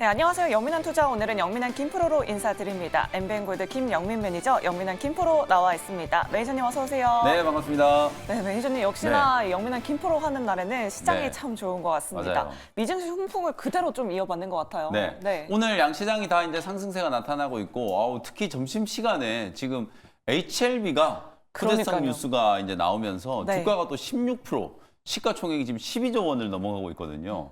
네, 안녕하세요. 영민한 투자 오늘은 영민한 김프로로 인사드립니다. 엠비엔골드 김영민 매니저, 영민한 김프로 나와 있습니다. 매니저님 어서 오세요. 네, 반갑습니다. 네, 매니저님 역시나 영민한 김프로 하는 날에는 시장이 네. 참 좋은 것 같습니다. 맞아요. 미증시 훈풍을 그대로 좀 이어받는 것 같아요. 네. 오늘 양시장이 다 이제 상승세가 나타나고 있고, 특히 점심 시간에 지금 HLB가 그러니까요. 초대성 뉴스가 이제 나오면서 네. 주가가 또 16%, 시가총액이 지금 12조 원을 넘어가고 있거든요.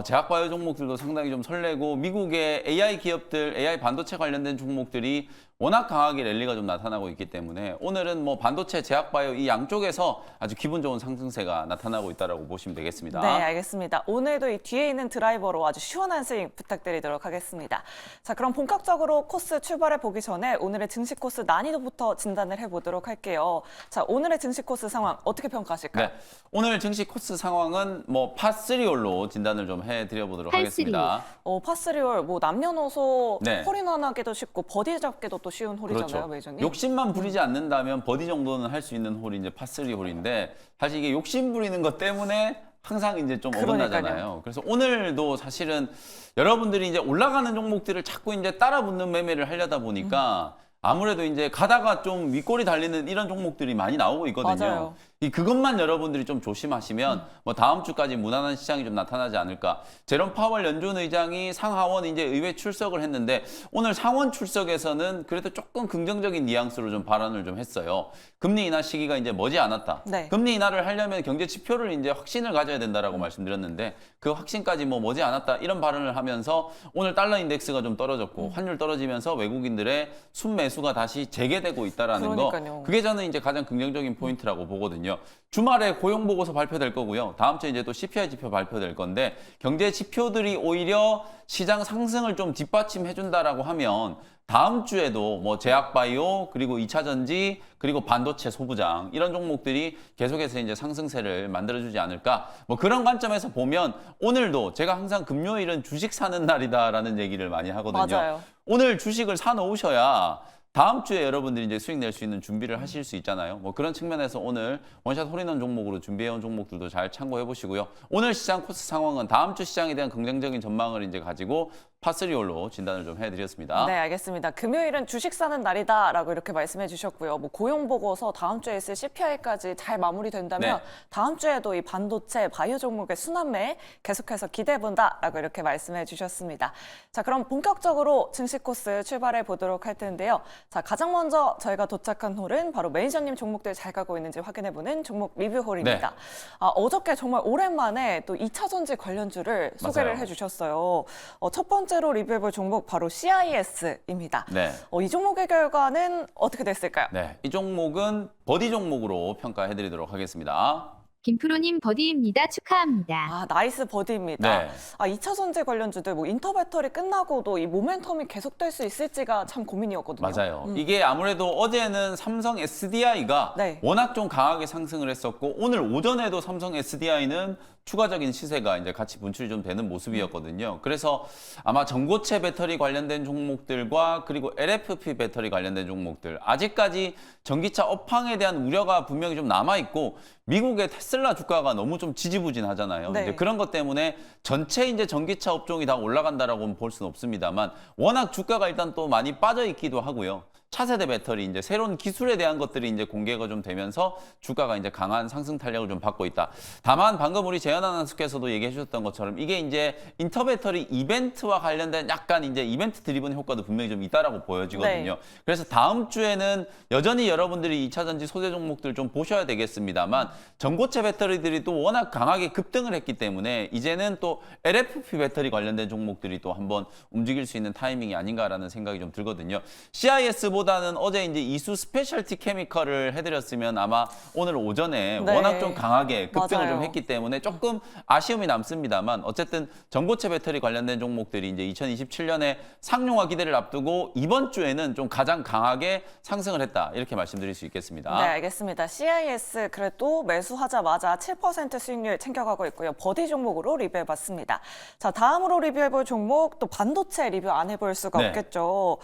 제약바이오 종목들도 상당히 좀 설레고, 미국의 AI 기업들, AI 반도체 관련된 종목들이 워낙 강하게 랠리가 좀 나타나고 있기 때문에 오늘은 뭐 반도체, 제약바이오 이 양쪽에서 아주 기분 좋은 상승세가 나타나고 있다고 보시면 되겠습니다. 네, 알겠습니다. 오늘도 이 뒤에 있는 드라이버로 아주 시원한 스윙 부탁드리도록 하겠습니다. 자, 그럼 본격적으로 코스 출발해 보기 전에 오늘의 증시 코스 난이도부터 진단을 해보도록 할게요. 자, 오늘의 증시 코스 상황 어떻게 평가하실까요? 네, 오늘 증시 코스 상황은 뭐 파3홀로 진단을 좀 해드려보도록 하겠습니다. 파3홀 뭐 남녀노소 네. 홀인원하기도 쉽고 버디 잡기도 또 쉬운 홀이잖아요, 그렇죠. 매니저님. 욕심만 부리지 않는다면 버디 정도는 할 수 있는 홀이 이제 파3 홀인데, 사실 이게 욕심 부리는 것 때문에 항상 이제 좀 어긋나잖아요. 그래서 오늘도 사실은 여러분들이 이제 올라가는 종목들을 자꾸 이제 따라붙는 매매를 하려다 보니까 아무래도 이제 가다가 좀 윗골이 달리는 이런 종목들이 많이 나오고 있거든요. 맞아요. 그것만 여러분들이 좀 조심하시면 뭐 다음 주까지 무난한 시장이 좀 나타나지 않을까. 제롬 파월 연준 의장이 상하원 이제 의회 출석을 했는데, 오늘 상원 출석에서는 그래도 조금 긍정적인 뉘앙스로 좀 발언을 좀 했어요. 금리 인하 시기가 이제 머지 않았다. 네. 금리 인하를 하려면 경제 지표를 이제 확신을 가져야 된다라고 말씀드렸는데, 그 확신까지 뭐 머지 않았다 이런 발언을 하면서 오늘 달러 인덱스가 좀 떨어졌고 환율 떨어지면서 외국인들의 순매수가 다시 재개되고 있다라는 그러니까요. 거, 그게 저는 이제 가장 긍정적인 포인트라고 보거든요. 주말에 고용 보고서 발표될 거고요. 다음 주에 이제 또 CPI 지표 발표될 건데, 경제 지표들이 오히려 시장 상승을 좀 뒷받침해 준다라고 하면 다음 주에도 뭐 제약바이오, 그리고 2차 전지, 그리고 반도체 소부장 이런 종목들이 계속해서 이제 상승세를 만들어주지 않을까. 뭐 그런 관점에서 보면 오늘도 제가 항상 금요일은 주식 사는 날이다라는 얘기를 많이 하거든요. 맞아요. 오늘 주식을 사 놓으셔야 다음 주에 여러분들이 이제 수익 낼 수 있는 준비를 하실 수 있잖아요. 뭐 그런 측면에서 오늘 원샷 홀인원 종목으로 준비해온 종목들도 잘 참고해 보시고요. 오늘 시장 코스 상황은 다음 주 시장에 대한 긍정적인 전망을 이제 가지고 파3홀로 진단을 좀 해드렸습니다. 네, 알겠습니다. 금요일은 주식 사는 날이다라고 이렇게 말씀해 주셨고요. 뭐 고용 보고서 다음 주에 있을 CPI까지 잘 마무리된다면 네. 다음 주에도 이 반도체, 바이오 종목의 순환매 계속해서 기대해 본다라고 이렇게 말씀해 주셨습니다. 자, 그럼 본격적으로 증시 코스 출발해 보도록 할 텐데요. 자, 가장 먼저 저희가 도착한 홀은 바로 매니저님 종목들 잘 가고 있는지 확인해 보는 종목 리뷰 홀입니다. 네. 어저께 정말 오랜만에 또 2차 전지 관련주를 소개를 맞아요. 해 주셨어요. 첫 번째로 리뷰해볼 종목 바로 CIS입니다. 네. 이 종목의 결과는 어떻게 됐을까요? 네, 이 종목은 버디 종목으로 평가해드리도록 하겠습니다. 김프로님 버디입니다. 축하합니다. 나이스 버디입니다. 네. 2차 전지 관련주들 뭐 인터 배터리 끝나고도 이 모멘텀이 계속될 수 있을지가 참 고민이었거든요. 맞아요. 이게 아무래도 어제는 삼성 SDI가 네. 워낙 좀 강하게 상승을 했었고, 오늘 오전에도 삼성 SDI는 추가적인 시세가 이제 같이 분출이 좀 되는 모습이었거든요. 그래서 아마 전고체 배터리 관련된 종목들과 그리고 LFP 배터리 관련된 종목들, 아직까지 전기차 업황에 대한 우려가 분명히 좀 남아있고, 미국의 테슬라 주가가 너무 좀 지지부진하잖아요. 네. 이제 그런 것 때문에 전체 이제 전기차 업종이 다 올라간다라고는 볼 수는 없습니다만, 워낙 주가가 일단 또 많이 빠져 있기도 하고요. 차세대 배터리 이제 새로운 기술에 대한 것들이 이제 공개가 좀 되면서 주가가 이제 강한 상승 탄력을 좀 받고 있다. 다만 방금 우리 재현 아나운서께서도 얘기해 주셨던 것처럼 이게 이제 인터 배터리 이벤트와 관련된 약간 이제 이벤트 드리븐 효과도 분명히 좀 있다라고 보여지거든요. 네. 그래서 다음 주에는 여전히 여러분들이 2차 전지 소재 종목들 좀 보셔야 되겠습니다만, 전고체 배터리들이 또 워낙 강하게 급등을 했기 때문에 이제는 또 LFP 배터리 관련된 종목들이 또 한번 움직일 수 있는 타이밍이 아닌가라는 생각이 좀 들거든요. CIS보다는 어제 이제 이수 스페셜티 케미컬을 해드렸으면 아마 오늘 오전에 네. 워낙 좀 강하게 급등을 맞아요. 좀 했기 때문에 조금 아쉬움이 남습니다만, 어쨌든 전고체 배터리 관련된 종목들이 이제 2027년에 상용화 기대를 앞두고 이번 주에는 좀 가장 강하게 상승을 했다, 이렇게 말씀드릴 수 있겠습니다. 네, 알겠습니다. CIS 그래도 매수하자마자 7% 수익률 챙겨가고 있고요. 버디 종목으로 리뷰해봤습니다. 자, 다음으로 리뷰해볼 종목, 또 반도체 리뷰 안 해볼 수가 네. 없겠죠.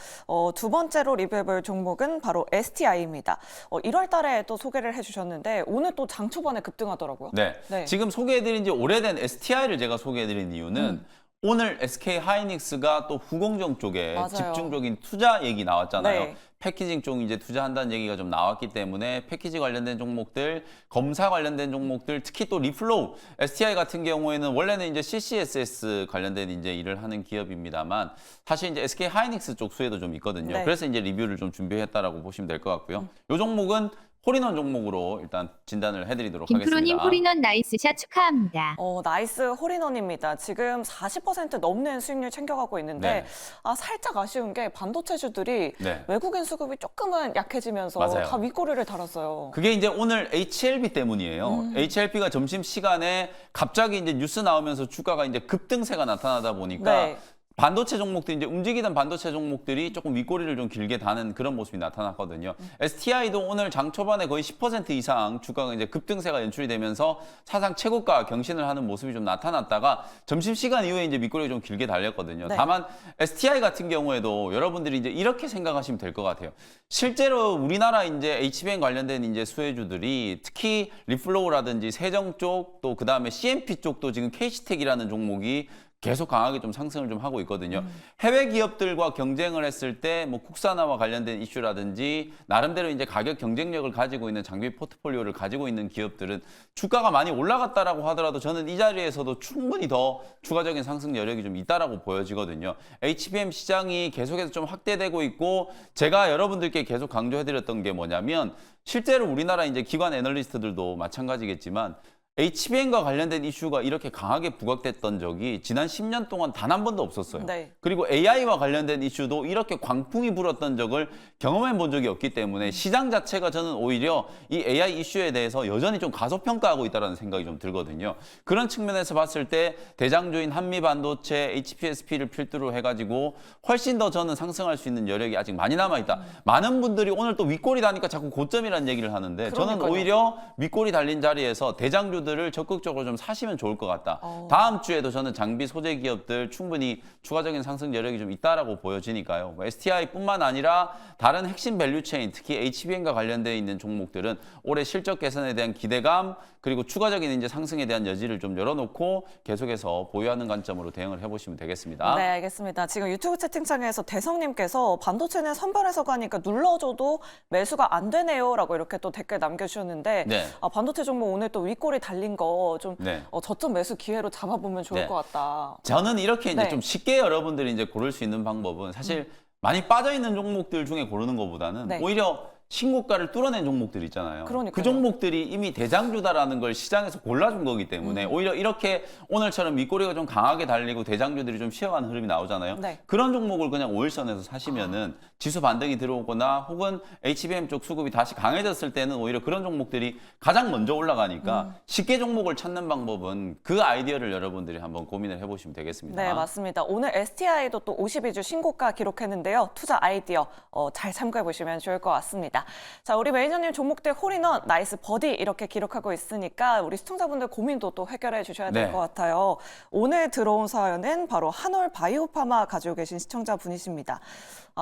두 번째로 리뷰해볼 종목은 바로 STI입니다. 1월 달에 또 소개를 해주셨는데 오늘 또 장 초반에 급등하더라고요. 네. 네. 지금 소개해드린 지 오래된 STI를 제가 소개해드린 이유는 오늘 SK 하이닉스가 또 후공정 쪽에 맞아요. 집중적인 투자 얘기 나왔잖아요. 네. 패키징 쪽 이제 투자한다는 얘기가 좀 나왔기 때문에 패키지 관련된 종목들, 검사 관련된 종목들, 특히 또 리플로우, STI 같은 경우에는 원래는 이제 CCSS 관련된 이제 일을 하는 기업입니다만 사실 이제 SK 하이닉스 쪽 수혜도 좀 있거든요. 네. 그래서 이제 리뷰를 좀 준비했다라고 보시면 될 것 같고요. 이 종목은 홀인원 종목으로 일단 진단을 해드리도록 김프로님 하겠습니다. 홀인원 나이스샷 축하합니다. 나이스 홀인원입니다. 지금 40% 넘는 수익률 챙겨가고 있는데 네. 살짝 아쉬운 게 반도체주들이 네. 외국인 수급이 조금은 약해지면서 맞아요. 다 윗꼬리를 달았어요. 그게 이제 오늘 HLB 때문이에요. HLB가 점심 시간에 갑자기 이제 뉴스 나오면서 주가가 이제 급등세가 나타나다 보니까 네. 반도체 종목들이 이제 움직이던 반도체 종목들이 조금 윗꼬리를 좀 길게 다는 그런 모습이 나타났거든요. STI도 오늘 장 초반에 거의 10% 이상 주가가 이제 급등세가 연출이 되면서 사상 최고가 경신을 하는 모습이 좀 나타났다가 점심시간 이후에 이제 윗꼬리가 좀 길게 달렸거든요. 네. 다만 STI 같은 경우에도 여러분들이 이제 이렇게 생각하시면 될 것 같아요. 실제로 우리나라 이제 HBM 관련된 이제 수혜주들이 특히 리플로우라든지 세정 쪽 또 그다음에 CMP 쪽도 지금 KC텍이라는 종목이 계속 강하게 좀 상승을 좀 하고 있거든요. 해외 기업들과 경쟁을 했을 때 뭐 국산화와 관련된 이슈라든지 나름대로 이제 가격 경쟁력을 가지고 있는 장비 포트폴리오를 가지고 있는 기업들은 주가가 많이 올라갔다라고 하더라도 저는 이 자리에서도 충분히 더 추가적인 상승 여력이 좀 있다라고 보여지거든요. HBM 시장이 계속해서 좀 확대되고 있고 제가 여러분들께 계속 강조해드렸던 게 뭐냐면 실제로 우리나라 이제 기관 애널리스트들도 마찬가지겠지만 HBM과 관련된 이슈가 이렇게 강하게 부각됐던 적이 지난 10년 동안 단 한 번도 없었어요. 네. 그리고 AI와 관련된 이슈도 이렇게 광풍이 불었던 적을 경험해 본 적이 없기 때문에 시장 자체가 저는 오히려 이 AI 이슈에 대해서 여전히 좀 가소평가하고 있다는 생각이 좀 들거든요. 그런 측면에서 봤을 때 대장주인 한미반도체, HPSP를 필두로 해가지고 훨씬 더 저는 상승할 수 있는 여력이 아직 많이 남아있다. 많은 분들이 오늘 또 윗꼬리 다니까 자꾸 고점이라는 얘기를 하는데 저는 그러니까요. 오히려 윗꼬리 달린 자리에서 대장주 들을 적극적으로 좀 사시면 좋을 것 같다. 다음 주에도 저는 장비 소재 기업들 충분히 추가적인 상승 여력이 좀 있다라고 보여지니까요. STI뿐만 아니라 다른 핵심 밸류체인 특히 HBM과 관련되어 있는 종목들은 올해 실적 개선에 대한 기대감 그리고 추가적인 이제 상승에 대한 여지를 좀 열어놓고 계속해서 보유하는 관점으로 대응을 해보시면 되겠습니다. 네, 알겠습니다. 지금 유튜브 채팅창에서 대성님께서 반도체는 선별해서 가니까 눌러줘도 매수가 안 되네요라고 이렇게 또 댓글 남겨주셨는데 네. 반도체 종목 오늘 또 윗꼬리 달린 거 좀 네. 저점 매수 기회로 잡아보면 좋을 네. 것 같다. 저는 이렇게 이제 네. 좀 쉽게 여러분들이 이제 고를 수 있는 방법은 사실 많이 빠져 있는 종목들 중에 고르는 것보다는 네. 오히려 신고가를 뚫어낸 종목들 있잖아요. 그러니까요. 그 종목들이 이미 대장주다라는 걸 시장에서 골라준 거기 때문에 오히려 이렇게 오늘처럼 윗꼬리가 좀 강하게 달리고 대장주들이 좀 쉬어가는 흐름이 나오잖아요. 네. 그런 종목을 그냥 5일선에서 사시면은 지수 반등이 들어오거나 혹은 HBM 쪽 수급이 다시 강해졌을 때는 오히려 그런 종목들이 가장 먼저 올라가니까 쉽게 종목을 찾는 방법은 그 아이디어를 여러분들이 한번 고민을 해보시면 되겠습니다. 네, 맞습니다. 오늘 STI도 또 52주 신고가 기록했는데요. 투자 아이디어 잘 참고해 보시면 좋을 것 같습니다. 자, 우리 매니저님 종목들 홀인원, 나이스 버디 이렇게 기록하고 있으니까 우리 시청자분들 고민도 또 해결해 주셔야 될 네. 것 같아요. 오늘 들어온 사연은 바로 한올 바이오파마 가지고 계신 시청자분이십니다.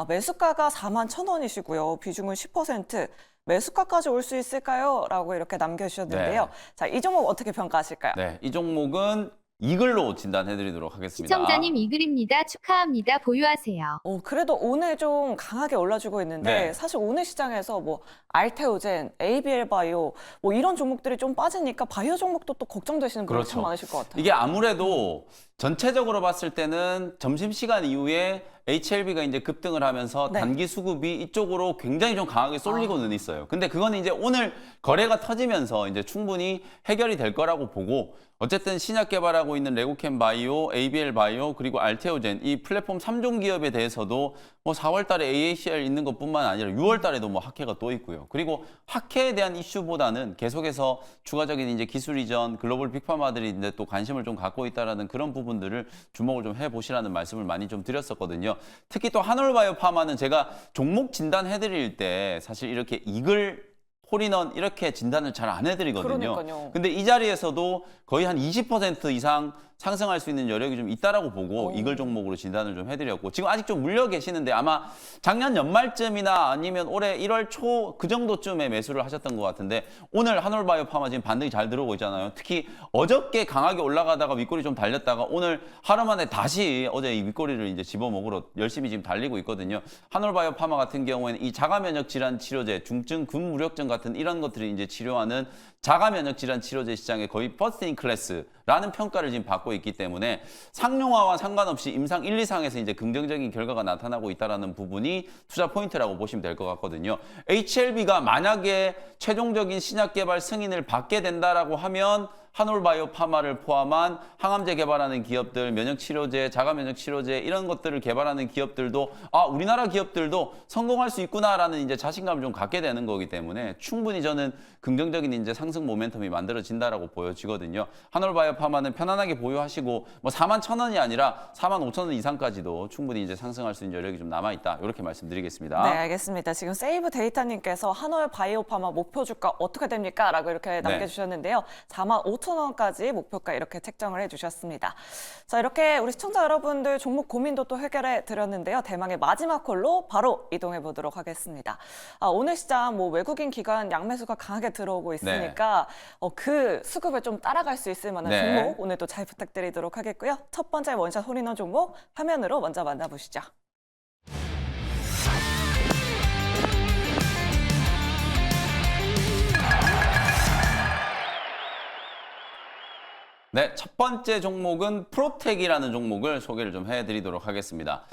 매수가가 41,000원이시고요. 비중은 10%. 매수가까지 올 수 있을까요? 라고 이렇게 남겨주셨는데요. 네. 자, 이 종목 어떻게 평가하실까요? 네, 이 종목은 이글로 진단해드리도록 하겠습니다. 시청자님 이글입니다. 축하합니다. 보유하세요. 그래도 오늘 좀 강하게 올라주고 있는데 네. 사실 오늘 시장에서 뭐 알테오젠, ABL 바이오 뭐 이런 종목들이 좀 빠지니까 바이오 종목도 또 걱정되시는 분들 참 많으실 것 같아요. 이게 아무래도 전체적으로 봤을 때는 점심시간 이후에 HLB가 이제 급등을 하면서 네. 단기 수급이 이쪽으로 굉장히 좀 강하게 쏠리고는 있어요. 근데 그건 이제 오늘 거래가 터지면서 이제 충분히 해결이 될 거라고 보고 어쨌든 신약 개발하고 있는 레고캠 바이오, ABL 바이오 그리고 알테오젠 이 플랫폼 3종 기업에 대해서도 뭐 4월 달에 AACR 있는 것뿐만 아니라 6월 달에도 뭐 학회가 또 있고요. 그리고 학회에 대한 이슈보다는 계속해서 추가적인 이제 기술 이전, 글로벌 빅파마들이 이제 또 관심을 좀 갖고 있다라는 그런 부분들을 주목을 좀 해보시라는 말씀을 많이 좀 드렸었거든요. 특히 또 한올바이오 파마는 제가 종목 진단해드릴 때 사실 이렇게 이글 홀인원 이렇게 진단을 잘 안 해드리거든요. 그러니까요. 근데 이 자리에서도 거의 한 20% 이상 상승할 수 있는 여력이 좀 있다라고 보고 이걸 종목으로 진단을 좀 해드렸고 지금 아직 좀 물려 계시는데 아마 작년 연말쯤이나 아니면 올해 1월 초 그 정도쯤에 매수를 하셨던 것 같은데 오늘 한올바이오파마 지금 반등이 잘 들어오고 있잖아요. 특히 어저께 강하게 올라가다가 윗꼬리 좀 달렸다가 오늘 하루 만에 다시 어제 이 윗꼬리를 이제 집어먹으러 열심히 지금 달리고 있거든요. 한올바이오파마 같은 경우에는 이 자가면역 질환 치료제, 중증 근무력증 같은 이런 것들을 이제 치료하는 자가면역 질환 치료제 시장에 거의 퍼스트 인 클래스라는 평가를 지금 받고 있기 때문에 상용화와 상관없이 임상 1, 2상에서 이제 긍정적인 결과가 나타나고 있다는 부분이 투자 포인트라고 보시면 될 것 같거든요. HLB가 만약에 최종적인 신약 개발 승인을 받게 된다라고 하면 한올바이오파마를 포함한 항암제 개발하는 기업들, 면역치료제, 자가면역치료제 이런 것들을 개발하는 기업들도 우리나라 기업들도 성공할 수 있구나라는 이제 자신감을 좀 갖게 되는 거기 때문에 충분히 저는 긍정적인 이제 상승 모멘텀이 만들어진다라고 보여지거든요. 한올바이오파마는 편안하게 보유하시고 뭐 41,000원이 아니라 45,000원 이상까지도 충분히 이제 상승할 수 있는 여력이 좀 남아 있다. 이렇게 말씀드리겠습니다. 네, 알겠습니다. 지금 세이브 데이터님께서 한올바이오파마 목표 주가 어떻게 됩니까? 라고 이렇게 남겨주셨는데요. 45,000원까지 목표가 이렇게 책정을 해주셨습니다. 자, 이렇게 우리 시청자 여러분들 종목 고민도 또 해결해 드렸는데요. 대망의 마지막 콜로 바로 이동해 보도록 하겠습니다. 오늘 시장 뭐 외국인 기관 양매수가 강하게 들어오고 있으니까 그 수급을 좀 따라갈 수 있을 만한 종목 오늘 또 잘 부탁드리도록 하겠고요. 첫 번째 원샷 홀인원 종목 화면으로 먼저 만나보시죠. 네, 첫 번째 종목은 프로텍이라는 종목을 소개를 좀 해드리도록 하겠습니다.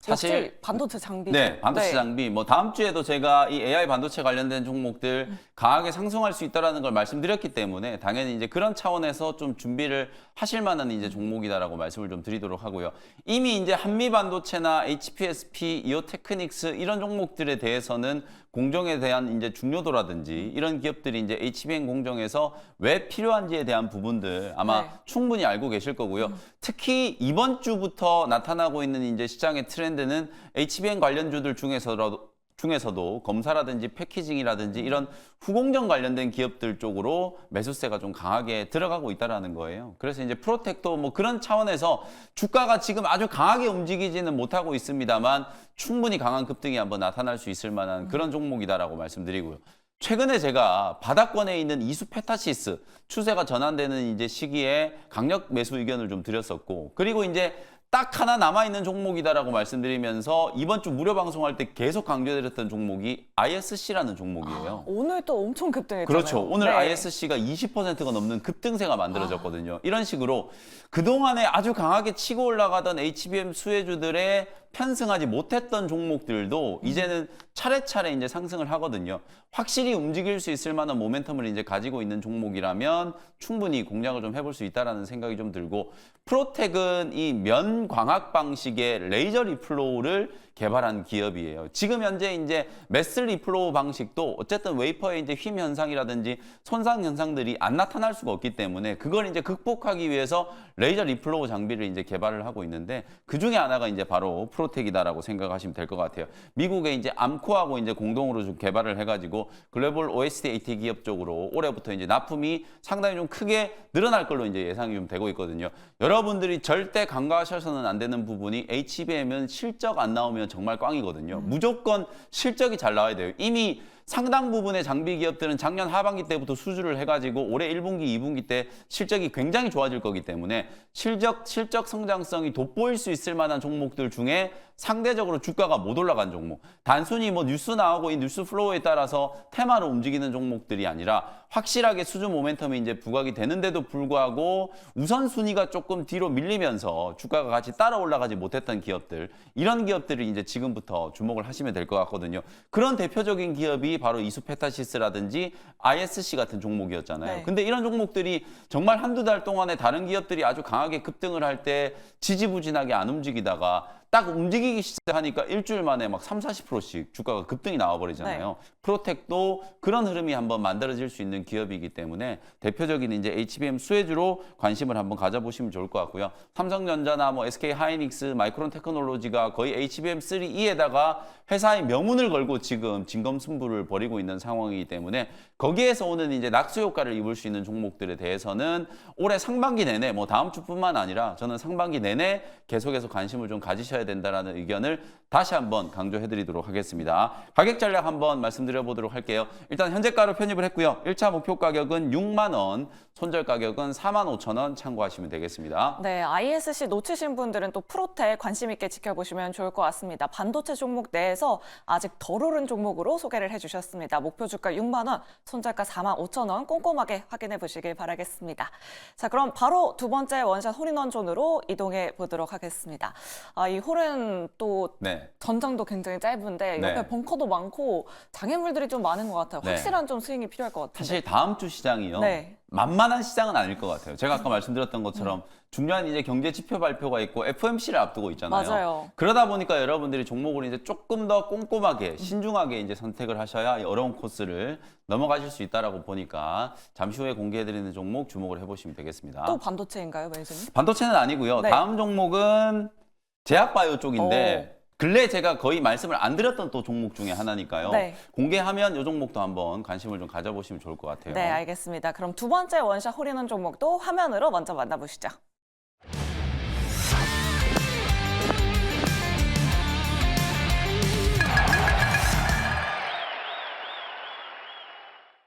역시 반도체 장비. 네, 반도체 장비. 뭐 다음 주에도 제가 이 AI 반도체 관련된 종목들 강하게 상승할 수 있다라는 걸 말씀드렸기 때문에 당연히 이제 그런 차원에서 좀 준비를 하실 만한 이제 종목이다라고 말씀을 좀 드리도록 하고요. 이미 이제 한미 반도체나 HPSP, 이오테크닉스 이런 종목들에 대해서는 공정에 대한 이제 중요도라든지 이런 기업들이 이제 HBM 공정에서 왜 필요한지에 대한 부분들 아마 충분히 알고 계실 거고요. 특히 이번 주부터 나타나고 있는 이제 시장의 트렌드는 HBM 관련주들 중에서도 검사라든지 패키징이라든지 이런 후공정 관련된 기업들 쪽으로 매수세가 좀 강하게 들어가고 있다는 거예요. 그래서 이제 프로텍도 뭐 그런 차원에서 주가가 지금 아주 강하게 움직이지는 못하고 있습니다만 충분히 강한 급등이 한번 나타날 수 있을 만한 그런 종목이다라고 말씀드리고요. 최근에 제가 바닥권에 있는 이수페타시스 추세가 전환되는 이제 시기에 강력 매수 의견을 좀 드렸었고 그리고 이제 딱 하나 남아있는 종목이다라고 말씀드리면서 이번 주 무료 방송할 때 계속 강조드렸던 종목이 ISC라는 종목이에요. 오늘 또 엄청 급등했잖아요. 그렇죠. 오늘 ISC가 20%가 넘는 급등세가 만들어졌거든요. 이런 식으로 그동안에 아주 강하게 치고 올라가던 HBM 수혜주들의 편승하지 못했던 종목들도 이제는 차례차례 이제 상승을 하거든요. 확실히 움직일 수 있을 만한 모멘텀을 이제 가지고 있는 종목이라면 충분히 공략을 좀 해볼 수 있다라는 생각이 좀 들고 프로텍은 이 면 광학 방식의 레이저 리플로우를 개발한 기업이에요. 지금 현재 이제 매스 리플로우 방식도 어쨌든 웨이퍼의 이제 휨 현상이라든지 손상 현상들이 안 나타날 수가 없기 때문에 그걸 이제 극복하기 위해서 레이저 리플로우 장비를 이제 개발을 하고 있는데 그 중에 하나가 이제 바로 프로텍이다라고 생각하시면 될 것 같아요. 미국의 이제 암코하고 이제 공동으로 좀 개발을 해가지고 글로벌 OSD-AT 기업 쪽으로 올해부터 이제 납품이 상당히 좀 크게 늘어날 걸로 이제 예상이 좀 되고 있거든요. 여러분들이 절대 간과하셔서는 안 되는 부분이 HBM은 실적 안 나오면 정말 꽝이거든요. 무조건 실적이 잘 나와야 돼요. 이미 상당 부분의 장비 기업들은 작년 하반기 때부터 수주를 해가지고 올해 1분기, 2분기 때 실적이 굉장히 좋아질 거기 때문에 실적 성장성이 돋보일 수 있을 만한 종목들 중에 상대적으로 주가가 못 올라간 종목. 단순히 뭐 뉴스 나오고 이 뉴스 플로우에 따라서 테마로 움직이는 종목들이 아니라 확실하게 수주 모멘텀이 이제 부각이 되는데도 불구하고 우선순위가 조금 뒤로 밀리면서 주가가 같이 따라 올라가지 못했던 기업들, 이런 기업들을 이제 지금부터 주목을 하시면 될 것 같거든요. 그런 대표적인 기업이 바로 이수페타시스라든지 ISC 같은 종목이었잖아요. 근데 이런 종목들이 정말 한두 달 동안에 다른 기업들이 아주 강하게 급등을 할 때 지지부진하게 안 움직이다가 딱 움직이기 시작하니까 일주일 만에 막 30-40%씩 주가가 급등이 나와버리잖아요. 프로텍도 그런 흐름이 한번 만들어질 수 있는 기업이기 때문에 대표적인 이제 HBM 수혜주로 관심을 한번 가져보시면 좋을 것 같고요. 삼성전자나 뭐 SK 하이닉스, 마이크론 테크놀로지가 거의 HBM3E에다가 회사의 명운을 걸고 지금 진검승부를 벌이고 있는 상황이기 때문에 거기에서 오는 이제 낙수 효과를 입을 수 있는 종목들에 대해서는 올해 상반기 내내 뭐 다음 주뿐만 아니라 저는 상반기 내내 계속해서 관심을 좀 가지셔야 된다라는 의견을 다시 한번 강조해드리도록 하겠습니다. 가격 전략 한번 말씀드려보도록 할게요. 일단 현재가로 편입을 했고요. 1차 목표 가격은 6만 원, 손절 가격은 4만 5천 원 참고하시면 되겠습니다. 네, ISC 놓치신 분들은 또 프로텍 관심 있게 지켜보시면 좋을 것 같습니다. 반도체 종목 내에서 아직 덜 오른 종목으로 소개를 해주셨습니다. 목표 주가 6만 원, 손절가 4만 5천 원 꼼꼼하게 확인해 보시길 바라겠습니다. 자, 그럼 바로 두 번째 원샷 홀인원 존으로 이동해 보도록 하겠습니다. 이 홀은 또 네. 전장도 굉장히 짧은데 옆에 네. 벙커도 많고 장애물들이 좀 많은 것 같아요. 네. 확실한 좀 스윙이 필요할 것 같아요. 사실 다음 주 시장이요. 네. 만만한 시장은 아닐 것 같아요. 제가 아까 말씀드렸던 것처럼 중요한 이제 경제 지표 발표가 있고 FOMC를 앞두고 있잖아요. 맞아요. 그러다 보니까 여러분들이 종목을 이제 조금 더 꼼꼼하게 신중하게 이제 선택을 하셔야 이 어려운 코스를 넘어가실 수 있다라고 보니까 잠시 후에 공개해드리는 종목 주목을 해보시면 되겠습니다. 또 반도체인가요, 매니저님? 반도체는 아니고요. 네. 다음 종목은 제약바이오 쪽인데 근래 제가 거의 말씀을 안 드렸던 또 종목 중에 하나니까요. 네. 공개하면 이 종목도 한번 관심을 좀 가져보시면 좋을 것 같아요. 네, 알겠습니다. 그럼 두 번째 원샷 홀인원 종목도 화면으로 먼저 만나보시죠.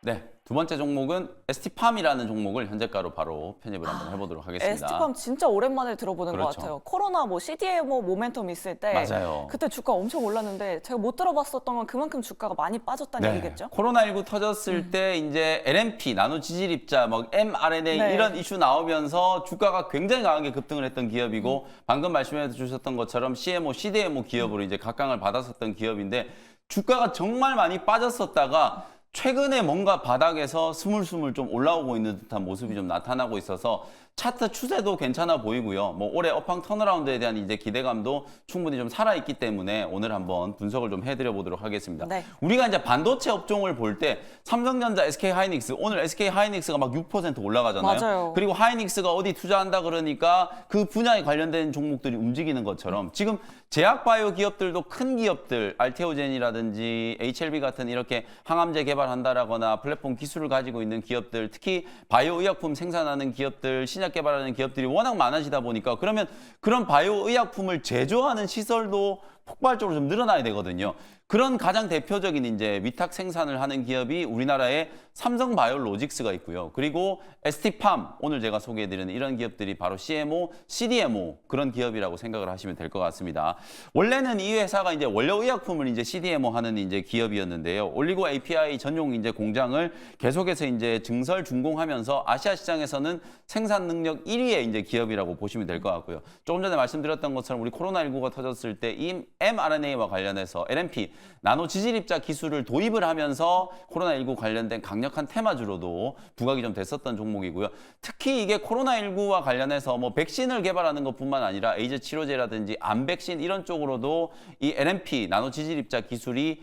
네, 두 번째 종목은 ST팜이라는 종목을 현재가로 바로 편입을 한번 해보도록 하겠습니다. ST팜 진짜 오랜만에 들어보는 것 그렇죠. 같아요. 코로나 뭐 CDMO 모멘텀 있을 때 맞아요. 그때 주가 엄청 올랐는데 제가 못 들어봤었던 건 그만큼 주가가 많이 빠졌다는 얘기겠죠? 코로나19 터졌을 때 이제 LNP, 나노 지질 입자, 뭐 mRNA 네. 이런 이슈 나오면서 주가가 굉장히 강하게 급등을 했던 기업이고 방금 말씀해 주셨던 것처럼 CMO, CDMO 기업으로 이제 각광을 받았었던 기업인데 주가가 정말 많이 빠졌었다가 최근에 뭔가 바닥에서 스물스물 좀 올라오고 있는 듯한 모습이 좀 나타나고 있어서 차트 추세도 괜찮아 보이고요. 뭐 올해 업황 턴어라운드에 대한 이제 기대감도 충분히 좀 살아있기 때문에 오늘 한번 분석을 좀 해드려 보도록 하겠습니다. 네. 우리가 이제 반도체 업종을 볼 때 삼성전자, SK 하이닉스 오늘 SK 하이닉스가 막 6% 올라가잖아요. 맞아요. 그리고 하이닉스가 어디 투자한다 그러니까 그 분야에 관련된 종목들이 움직이는 것처럼 지금 제약바이오 기업들도 큰 기업들 알테오젠이라든지 HLB 같은 이렇게 항암제 개발한다라거나 플랫폼 기술을 가지고 있는 기업들 특히 바이오 의약품 생산하는 기업들 신약 개발하는 기업들이 워낙 많아지다 보니까 그러면 그런 바이오 의약품을 제조하는 시설도 폭발적으로 좀 늘어나야 되거든요. 그런 가장 대표적인 이제 위탁 생산을 하는 기업이 우리나라에 삼성바이오로직스가 있고요. 그리고 ST팜 오늘 제가 소개해드리는 이런 기업들이 바로 CMO, CDMO 그런 기업이라고 생각을 하시면 될 것 같습니다. 원래는 이 회사가 이제 원료 의약품을 이제 CDMO 하는 이제 기업이었는데요. 올리고 API 전용 이제 공장을 계속해서 이제 증설 준공하면서 아시아 시장에서는 생산 능력 1위의 이제 기업이라고 보시면 될 것 같고요. 조금 전에 말씀드렸던 것처럼 우리 코로나19가 터졌을 때 이 mRNA와 관련해서 LNP 나노 지질 입자 기술을 도입을 하면서 코로나19 관련된 강력한 테마주로도 부각이 좀 됐었던 종목이고요. 특히 이게 코로나19와 관련해서 뭐 백신을 개발하는 것뿐만 아니라 에이즈 치료제라든지 암 백신 이런 쪽으로도 이 LNP 나노 지질 입자 기술이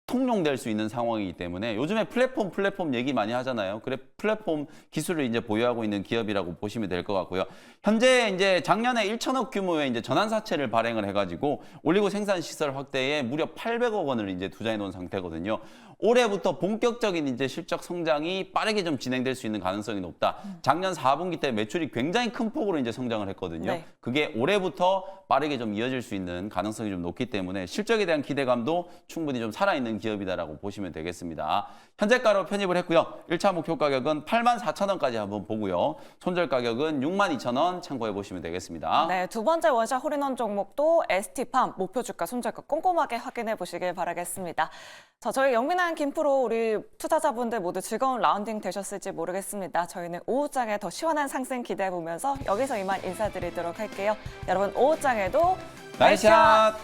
통용될 수 있는 상황이기 때문에 요즘에 플랫폼 얘기 많이 하잖아요. 그래 플랫폼 기술을 이제 보유하고 있는 기업이라고 보시면 될 것 같고요. 현재 이제 작년에 1천억 규모의 이제 전환사채를 발행을 해가지고 올리고 생산 시설 확대에 무려 800억 원을 이제 투자해 놓은 상태거든요. 올해부터 본격적인 이제 실적 성장이 빠르게 좀 진행될 수 있는 가능성이 높다. 작년 4분기 때 매출이 굉장히 큰 폭으로 이제 성장을 했거든요. 네. 그게 올해부터 빠르게 좀 이어질 수 있는 가능성이 좀 높기 때문에 실적에 대한 기대감도 충분히 좀 살아있는 기업이다라고 보시면 되겠습니다. 현재가로 편입을 했고요. 1차 목표 가격은 84,000원까지 한번 보고요. 손절 가격은 62,000원 참고해 보시면 되겠습니다. 네, 두 번째 원샷 홀인원 종목도 ST팜 목표 주가 손절가 꼼꼼하게 확인해 보시길 바라겠습니다. 자, 저희 영민한 김프로 우리 투자자분들 모두 즐거운 라운딩 되셨을지 모르겠습니다. 저희는 오후장에 더 시원한 상승 기대해 보면서 여기서 이만 인사드리도록 할게요. 여러분 오후장에도 나이스 샷!